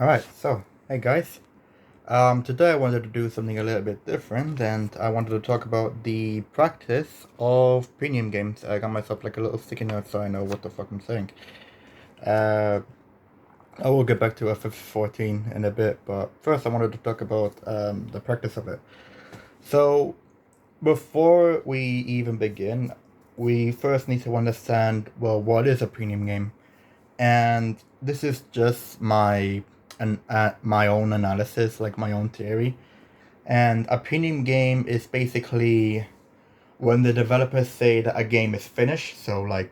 Alright, so, hey guys. Today I wanted to do something a little bit different, and I wanted to talk about the practice of premium games. I got myself like a little sticky note so I know what the fuck I'm saying. Uh, I will get back to FF14 in a bit, but first I wanted to talk about the practice of it. So, before we even begin, we first need to understand, well, what is a premium game? And this is just my own analysis, like my own theory. And a premium game is basically when the developers say that a game is finished. So like,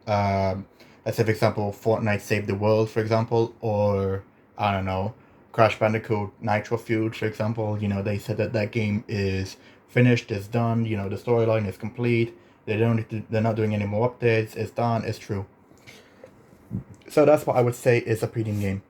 um, let's say for example, Fortnite Save the World, for example, or I don't know, Crash Bandicoot Nitro Fuel, for example. They said that that game is finished, it's done. The storyline is complete. They're not doing any more updates. It's done. It's true. So that's what I would say is a premium game.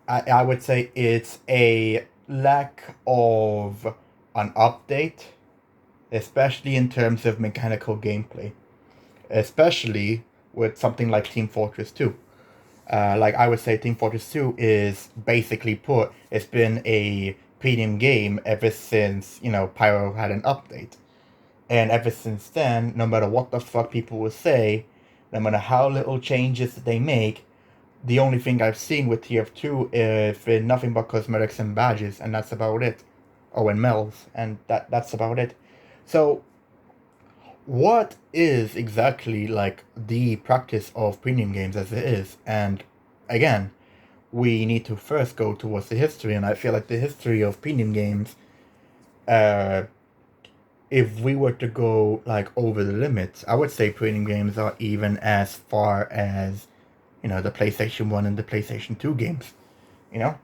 I would say it's a lack of an update, especially in terms of mechanical gameplay, especially with something like Team Fortress 2. Like I would say, Team Fortress 2 is basically put. It's been a premium game ever since Pyro had an update, and ever since then, no matter what the fuck people will say, no matter how little changes they make, the only thing I've seen with TF2 is nothing but cosmetics and badges, and that's about it. Oh, and Mel's, and that's about it. So, what is exactly like the practice of premium games as it is? And again, we need to first go towards the history, and I feel like the history of premium games, uh, if we were to go like over the limits, I would say premium games are even as far as the PlayStation 1 and the PlayStation 2 games. You know?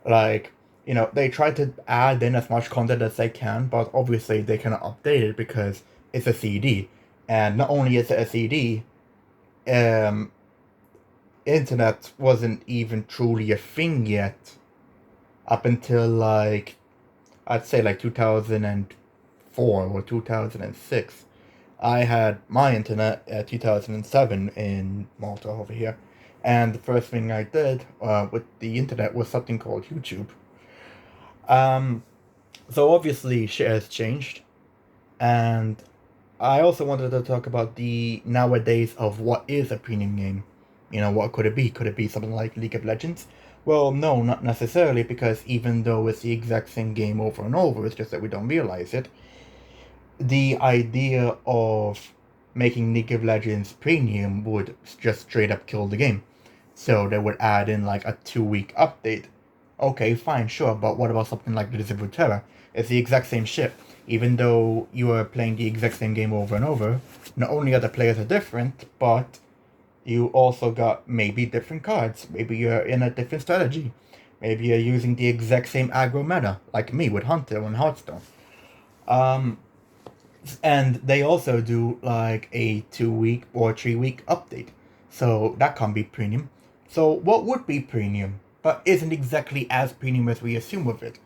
Like, they try to add in as much content as they can, but obviously they cannot update it because it's a CD. And not only is it a CD, um, internet wasn't even truly a thing yet up until like, I'd say like 2004 or 2006. I had my internet at 2007 in Malta over here. And the first thing I did with the internet was something called YouTube. Um, so obviously shit has changed. And I also wanted to talk about the nowadays of what is a premium game. What could it be? Could it be something like League of Legends? Well, no, not necessarily, because even though it's the exact same game over and over, it's just that we don't realize it. The idea of making League of Legends premium would just straight up kill the game. So they would add in like a 2 week update. Okay, fine, sure, but what about something like Blizzard Runeterra? It's the exact same shit. Even though you are playing the exact same game over and over, not only are the players are different, but you also got maybe different cards. Maybe you're in a different strategy. Maybe you're using the exact same aggro meta, like me with Hunter and Hearthstone. Um, and they also do like a 2 week or 3 week update. So that can be premium. So what would be premium, but isn't exactly as premium as we assume of it?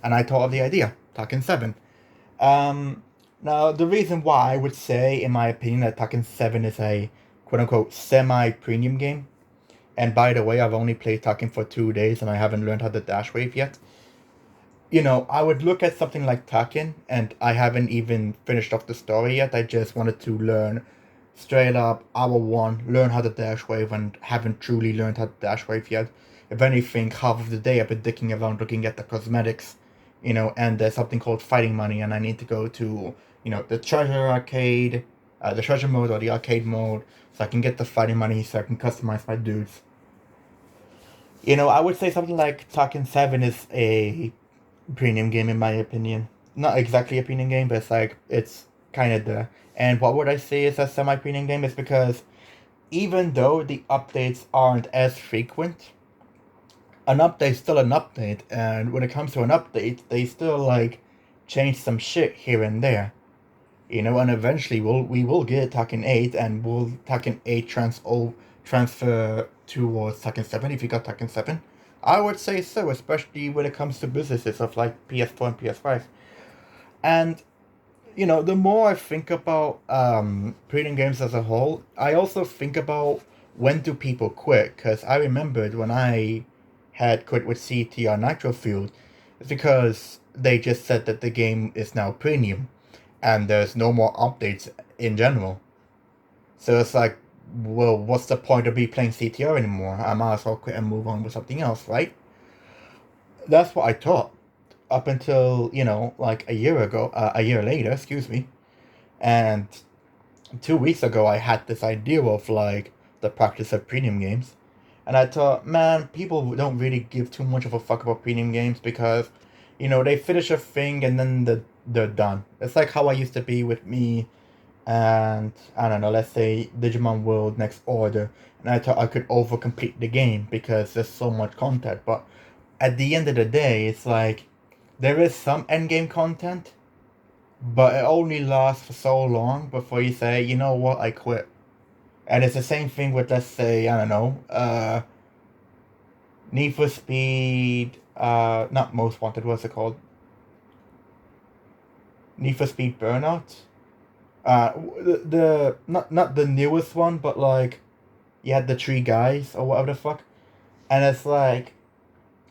And I thought of the idea, Tekken 7. Um, Now, the reason why I would say, in my opinion, that Tekken 7 is a quote unquote semi premium game, and by the way, I've only played Tekken for 2 days and I haven't learned how to dash wave yet. I would look at something like Taken, and I haven't even finished off the story yet. I just wanted to learn straight up hour one, learn how to dash wave, and haven't truly learned how to dash wave yet. If anything, half of the day I've been dicking around looking at the cosmetics, and there's something called fighting money, and I need to go to, the treasure arcade, the treasure mode or the arcade mode, so I can get the fighting money so I can customize my dudes. I would say something like Taken 7 is a premium game in my opinion. Not exactly a premium game, but it's kind of the. And what would I say is a semi-premium game is because even though the updates aren't as frequent, an update's still an update, and when it comes to an update, they still like change some shit here and there. And eventually we will get Tekken 8, and will Tekken 8 transfer towards Tekken 7 if you got Tekken 7? I would say so, especially when it comes to businesses of like PS4 and PS5. And the more I think about premium games as a whole, I also think about when do people quit? Because I remembered when I had quit with CTR Nitrofield is because they just said that the game is now premium and there's no more updates in general. So it's like, well, what's the point of me playing CTR anymore? I might as well quit and move on with something else, right? That's what I thought up until, like a year later, excuse me. And 2 weeks ago, I had this idea of like the practice of premium games. And I thought, man, people don't really give too much of a fuck about premium games because, they finish a thing and then they're done. It's like how I used to be with me and, I don't know, let's say Digimon World Next Order. And I thought I could overcomplete the game because there's so much content. But at the end of the day, it's like there is some endgame content, but it only lasts for so long before you say, you know what, I quit. And it's the same thing with, let's say, I don't know, Need for Speed, not Most Wanted, what's it called? Need for Speed Burnout? Not the newest one, but like, you had the three guys, or whatever the fuck. And it's like,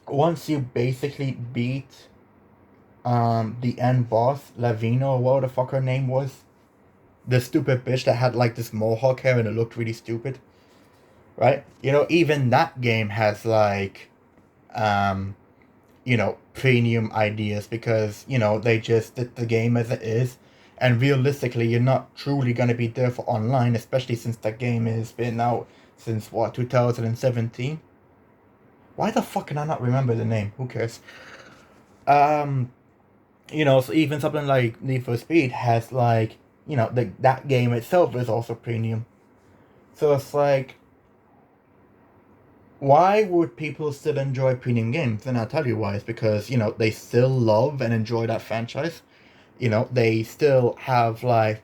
once you basically beat, the end boss, Lavina, or whatever the fuck her name was, the stupid bitch that had like this mohawk hair and it looked really stupid, right? Even that game has like, um, premium ideas because, they just did the game as it is. And realistically, you're not truly going to be there for online, especially since that game has been out since, what, 2017? Why the fuck can I not remember the name? Who cares? Um, so even something like Need for Speed has like, that game itself is also premium. So it's like, why would people still enjoy premium games? And I'll tell you why. It's because, they still love and enjoy that franchise. They still have like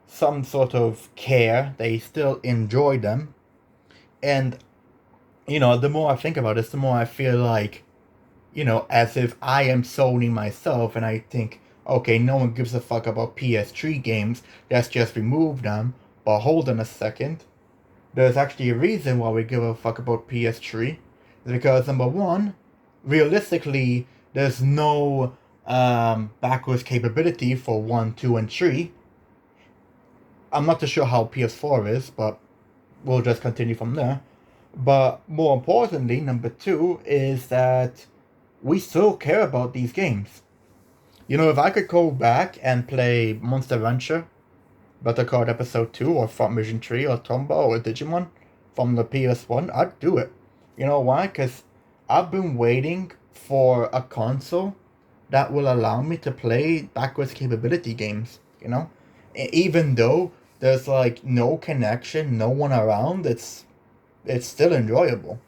some sort of care. They still enjoy them. And, the more I think about this, the more I feel like, as if I am Sony myself and I think, okay, no one gives a fuck about PS3 games, let's just remove them. But hold on a second. There's actually a reason why we give a fuck about PS3. It's because, number one, realistically, there's no backwards capability for 1, 2, and 3. I'm not too sure how PS4 is, but we'll just continue from there. But more importantly, number two is that we still care about these games. If I could go back and play Monster Rancher, Battle Card Episode 2, or Front Mission 3, or Tomba, or Digimon from the PS1, I'd do it. You know why? Because I've been waiting for a console that will allow me to play backwards capability games, Even though there's like no connection, no one around, it's still enjoyable.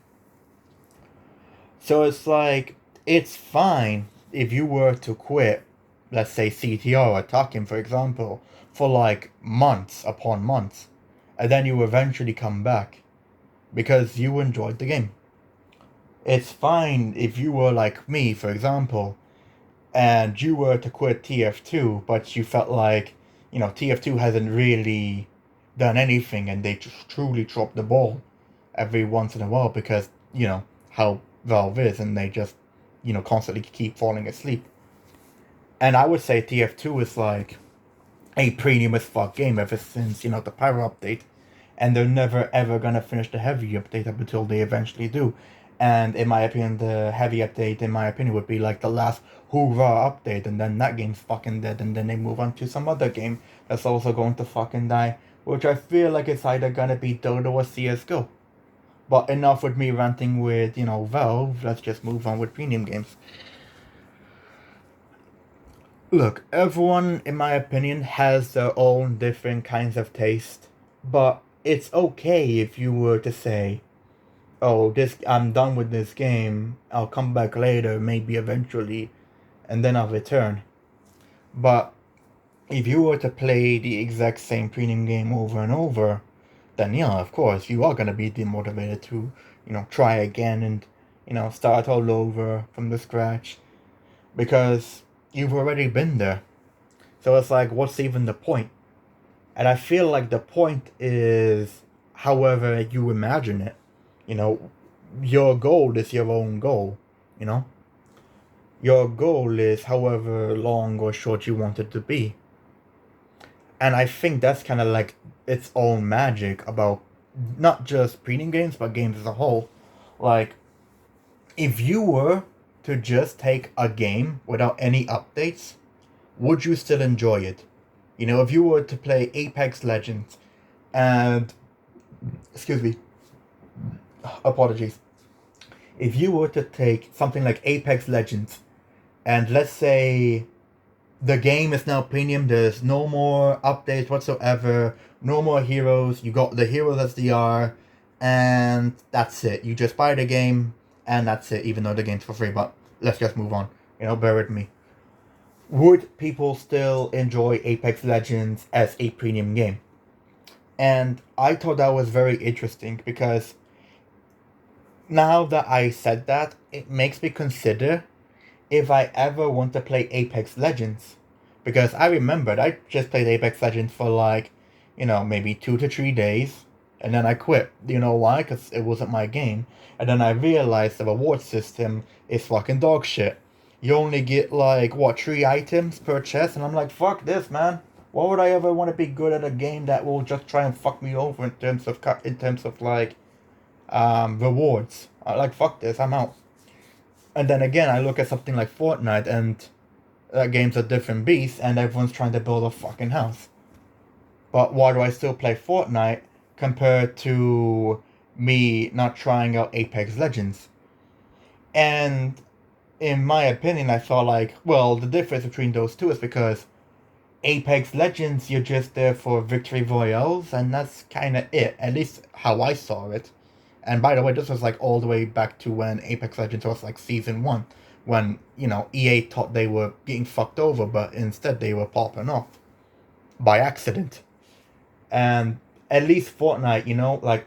So it's like, it's fine if you were to quit, let's say CTR or Takim, for example, for like months upon months, and then you eventually come back because you enjoyed the game. It's fine if you were like me, for example, and you were to quit TF2, but you felt like, TF2 hasn't really done anything and they truly drop the ball every once in a while because, how Valve is, and they just, constantly keep falling asleep. And I would say TF2 is like a premium as fuck game ever since, the Pyro update. And they're never ever gonna finish the heavy update up until they eventually do. And in my opinion, the heavy update, in my opinion, would be like the last hoorah update, and then that game's fucking dead, and then they move on to some other game that's also going to fucking die, which I feel like it's either gonna be Dota or CSGO. But enough with me ranting with, Valve, let's just move on with premium games. Look, everyone, in my opinion, has their own different kinds of taste, but it's okay if you were to say, oh, I'm done with this game, I'll come back later, maybe eventually, and then I'll return. But if you were to play the exact same premium game over and over, then yeah, of course, you are going to be demotivated to, try again and, start all over from the scratch. Because you've already been there. So it's like, what's even the point? And I feel like the point is however you imagine it. your goal is your own goal, you know? Your goal is however long or short you want it to be. And I think that's kind of like its own magic about not just premium games, but games as a whole. Like, if you were to just take a game without any updates, would you still enjoy it? You know, if you were to play Apex Legends and, excuse me, apologies. If you were to take something like Apex Legends and let's say the game is now premium, there's no more updates whatsoever, no more heroes, you got the heroes as they are, and that's it. You just buy the game and that's it, even though the game's for free, but let's just move on. You know, bear with me. Would people still enjoy Apex Legends as a premium game? And I thought that was very interesting because now that I said that, it makes me consider if I ever want to play Apex Legends. Because I remembered I just played Apex Legends for like, you know, maybe 2 to 3 days. And then I quit. You know why? Because it wasn't my game. And then I realized the reward system is fucking dog shit. You only get like, what, 3 items per chest? And I'm like, fuck this, man. Why would I ever want to be good at a game that will just try and fuck me over in terms of like rewards? Like, fuck this, I'm out. And then again, I look at something like Fortnite, and that game's a different beast, and everyone's trying to build a fucking house. But why do I still play Fortnite compared to me not trying out Apex Legends? And in my opinion, I felt like, well, the difference between those two is because Apex Legends, you're just there for victory royales, and that's kind of it, at least how I saw it. And by the way, this was like all the way back to when Apex Legends was like season 1, when, you know, EA thought they were getting fucked over, but instead they were popping off by accident. And at least Fortnite, you know, like,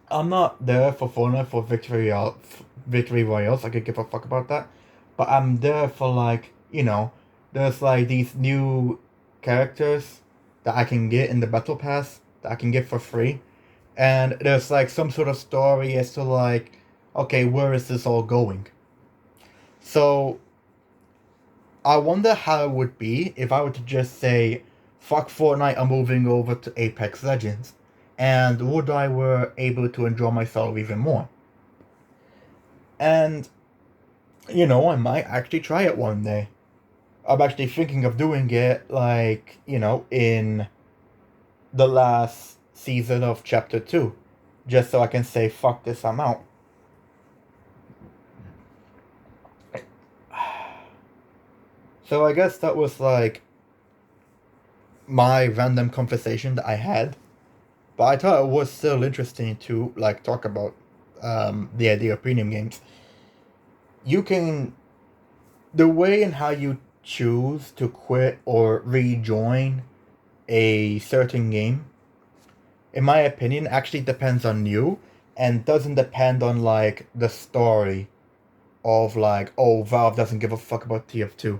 I'm not there for Fortnite for victory royales. I could give a fuck about that. But I'm there for like, you know, there's like these new characters that I can get in the battle pass that I can get for free, and there's like some sort of story as to like, okay, where is this all going? So I wonder how it would be if I were to just say, fuck Fortnite, I'm moving over to Apex Legends. And would I were able to enjoy myself even more? And, you know, I might actually try it one day. I'm actually thinking of doing it, like, you know, in the last season of Chapter 2. Just so I can say, fuck this, I'm out. So I guess that was like my random conversation that I had. But I thought it was still interesting to like talk about the idea of premium games. You can, the way and how you choose to quit or rejoin a certain game, in my opinion, actually depends on you and doesn't depend on like the story of like, oh, Valve doesn't give a fuck about TF2.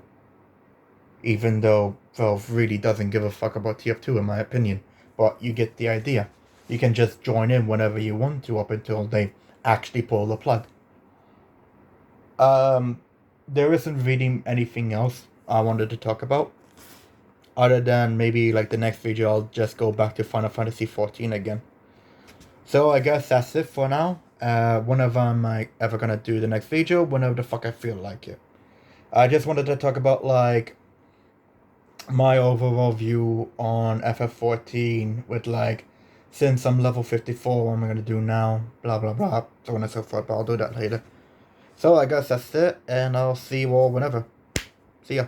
Even though Valve really doesn't give a fuck about TF2 in my opinion. But you get the idea. You can just join in whenever you want to up until they actually pull the plug. There isn't really anything else I wanted to talk about. Other than maybe like the next video I'll just go back to Final Fantasy XIV again. So I guess that's it for now. Whenever I'm like, ever gonna do the next video, whenever the fuck I feel like it. I just wanted to talk about like my overall view on FF14 with like, since I'm level 54, what am I gonna do now? Blah blah blah, so on and so forth, but I'll do that later. So I guess that's it, and I'll see you all whenever. See ya.